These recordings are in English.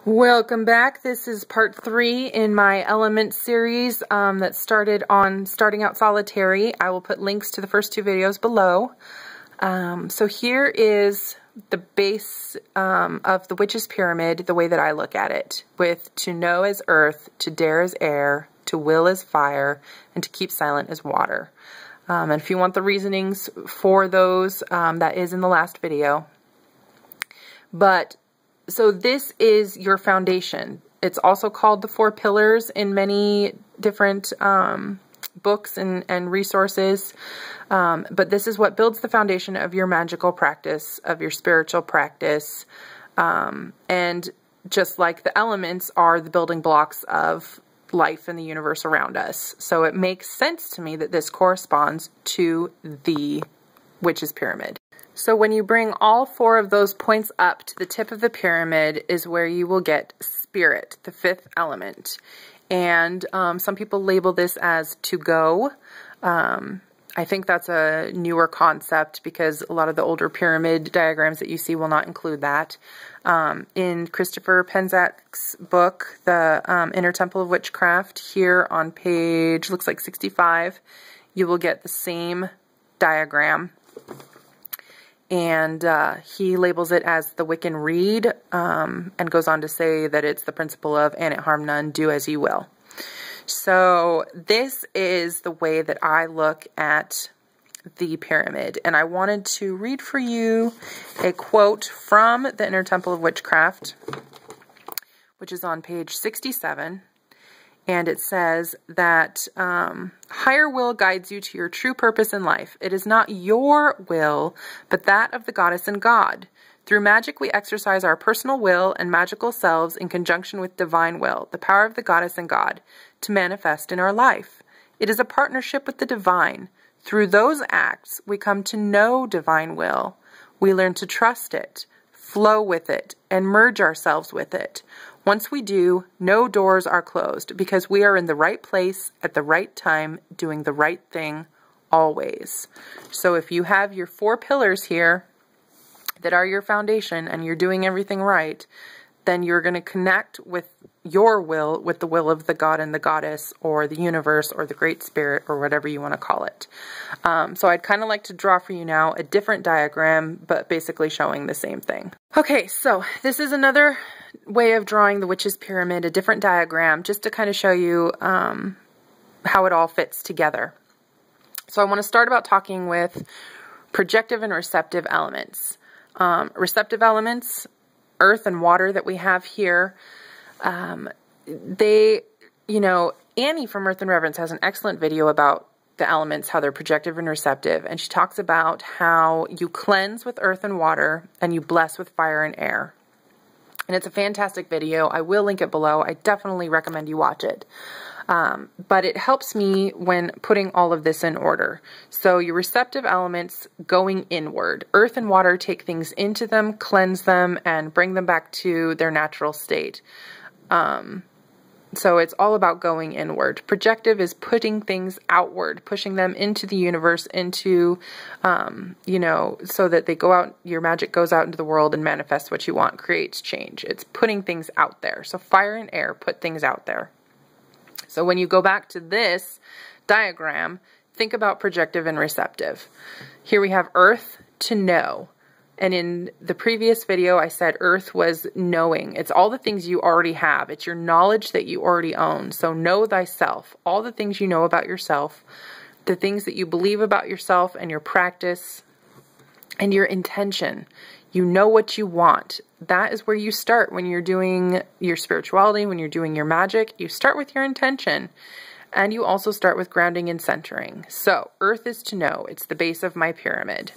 Welcome back. This is part 3 in my element series that started on starting out solitary. I will put links to the first 2 videos below. So here is the base of the witch's pyramid, the way that I look at it, with to know as earth, to dare as air, to will as fire, and to keep silent as water. And if you want the reasonings for those, that is in the last video. So this is your foundation. It's also called the 4 pillars in many different books and resources. But this is what builds the foundation of your magical practice, of your spiritual practice. And just like the elements are the building blocks of life in the universe around us. So it makes sense to me that this corresponds to the witch's pyramid. So when you bring all 4 of those points up to the tip of the pyramid is where you will get spirit, the 5th element. And some people label this as to go. I think that's a newer concept because a lot of the older pyramid diagrams that you see will not include that. In Christopher Penczak's book, The Inner Temple of Witchcraft, here on page, looks like 65, you will get the same diagram. And he labels it as the Wiccan Reed, and goes on to say that it's the principle of "and it harm none, do as you will." So this is the way that I look at the pyramid. And I wanted to read for you a quote from the Inner Temple of Witchcraft, which is on page 67. And it says that higher will guides you to your true purpose in life. It is not your will, but that of the goddess and God. Through magic, we exercise our personal will and magical selves in conjunction with divine will, the power of the goddess and God, to manifest in our life. It is a partnership with the divine. Through those acts, we come to know divine will. We learn to trust it, flow with it, and merge ourselves with it. Once we do, no doors are closed because we are in the right place at the right time, doing the right thing always. So if you have your 4 pillars here that are your foundation and you're doing everything right, then you're going to connect with your will with the will of the God and the goddess, or the universe, or the Great Spirit, or whatever you want to call it. So I'd kind of like to draw for you now a different diagram, but basically showing the same thing. Okay, so this is another way of drawing the witch's pyramid, a different diagram, just to kind of show you how it all fits together. So I want to start about talking with projective and receptive elements. Receptive elements, earth and water that we have here, Annie from Earth and Reverence has an excellent video about the elements, how they're projective and receptive, and she talks about how you cleanse with earth and water and you bless with fire and air. And it's a fantastic video. I will link it below. I definitely recommend you watch it. But it helps me when putting all of this in order. So your receptive elements going inward. Earth and water take things into them, cleanse them, and bring them back to their natural state. So it's all about going inward. Projective is putting things outward, pushing them into the universe, into, so that they go out, your magic goes out into the world and manifests what you want, creates change. It's putting things out there. So fire and air put things out there. So when you go back to this diagram, think about projective and receptive. Here we have earth, to know. And in the previous video, I said earth was knowing. It's all the things you already have. It's your knowledge that you already own. So know thyself. All the things you know about yourself, the things that you believe about yourself and your practice and your intention. You know what you want. That is where you start when you're doing your spirituality, when you're doing your magic. You start with your intention. And you also start with grounding and centering. So earth is to know. It's the base of my pyramid.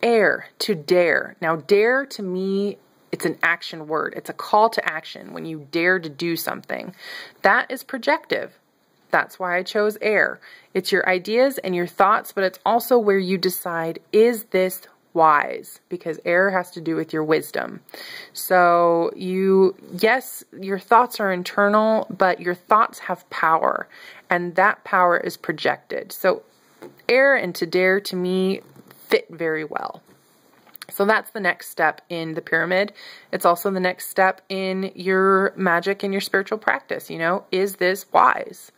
Air, to dare. Now, dare to me, it's an action word. It's a call to action when you dare to do something. That is projective. That's why I chose air. It's your ideas and your thoughts, but it's also where you decide, is this wise? Because air has to do with your wisdom. So yes, your thoughts are internal, but your thoughts have power, and that power is projected. So air and to dare to me fit very well. So that's the next step in the pyramid. It's also the next step in your magic and your spiritual practice. You know, is this wise?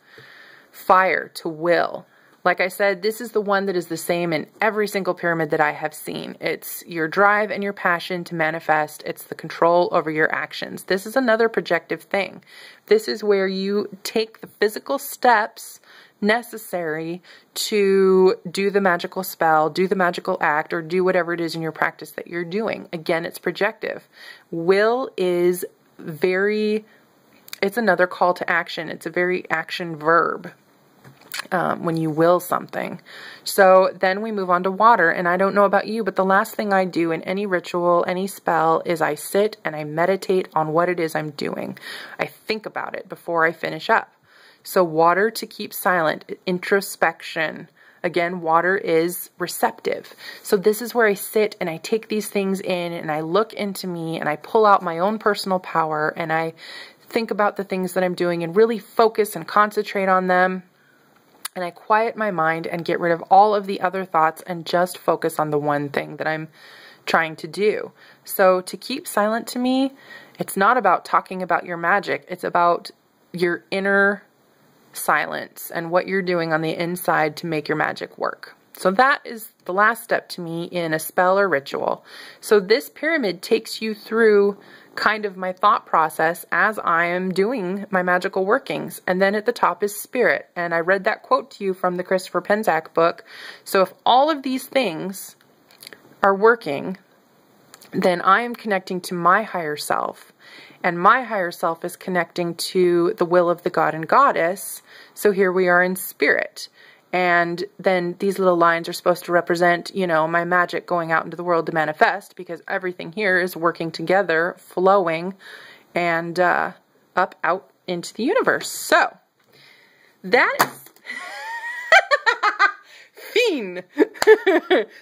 Fire, to will. Like I said, this is the one that is the same in every single pyramid that I have seen. It's your drive and your passion to manifest. It's the control over your actions. This is another projective thing. This is where you take the physical steps necessary to do the magical spell, do the magical act, or do whatever it is in your practice that you're doing. Again, it's projective. Will is it's another call to action. It's a very action verb. When you will something. So then we move on to water, and I don't know about you, but the last thing I do in any ritual, any spell, is I sit and I meditate on what it is I'm doing. I think about it before I finish up. So water, to keep silent, introspection. Again, water is receptive. So this is where I sit and I take these things in and I look into me and I pull out my own personal power and I think about the things that I'm doing and really focus and concentrate on them. And I quiet my mind and get rid of all of the other thoughts and just focus on the one thing that I'm trying to do. So to keep silent, to me, it's not about talking about your magic. It's about your inner silence and what you're doing on the inside to make your magic work. So that is the last step to me in a spell or ritual. So this pyramid takes you through kind of my thought process as I am doing my magical workings. And then at the top is spirit. And I read that quote to you from the Christopher Penczak book. So if all of these things are working, then I am connecting to my higher self. And my higher self is connecting to the will of the god and goddess. So here we are in spirit. And then these little lines are supposed to represent, you know, my magic going out into the world to manifest, because everything here is working together, flowing, and up, out into the universe. So, that is... Fiend!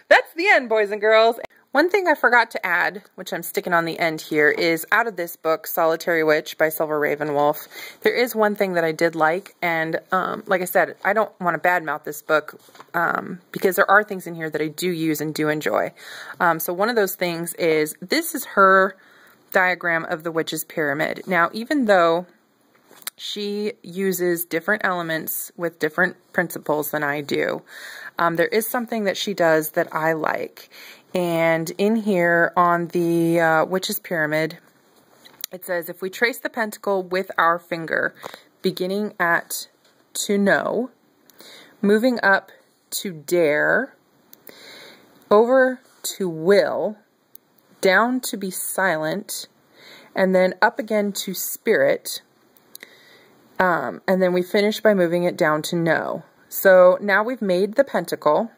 That's the end, boys and girls. One thing I forgot to add, which I'm sticking on the end here, is out of this book, Solitary Witch by Silver Ravenwolf, there is one thing that I did like, and like I said, I don't want to badmouth this book because there are things in here that I do use and do enjoy. So one of those things is, this is her diagram of the witch's pyramid. Now, even though she uses different elements with different principles than I do, there is something that she does that I like. And in here on the witch's pyramid, it says, if we trace the pentacle with our finger, beginning at to know, moving up to dare, over to will, down to be silent, and then up again to spirit, and then we finish by moving it down to know. So now we've made the pentacle,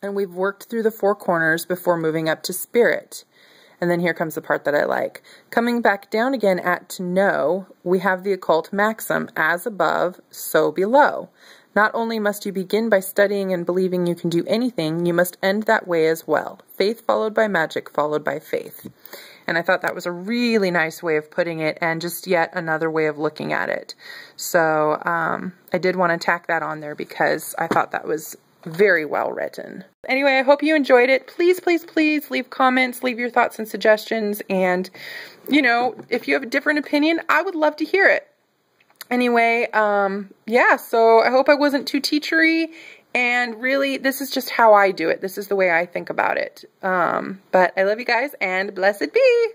and we've worked through the four corners before moving up to spirit. And then here comes the part that I like. Coming back down again at to know, we have the occult maxim, as above, so below. Not only must you begin by studying and believing you can do anything, you must end that way as well. Faith followed by magic, followed by faith. And I thought that was a really nice way of putting it, and just yet another way of looking at it. So I did want to tack that on there because I thought that was very well written. Anyway, I hope you enjoyed it. Please, please, please leave comments, leave your thoughts and suggestions. And, you know, if you have a different opinion, I would love to hear it. Anyway, yeah, so I hope I wasn't too teachery. And really, this is just how I do it. This is the way I think about it. But I love you guys, and blessed be.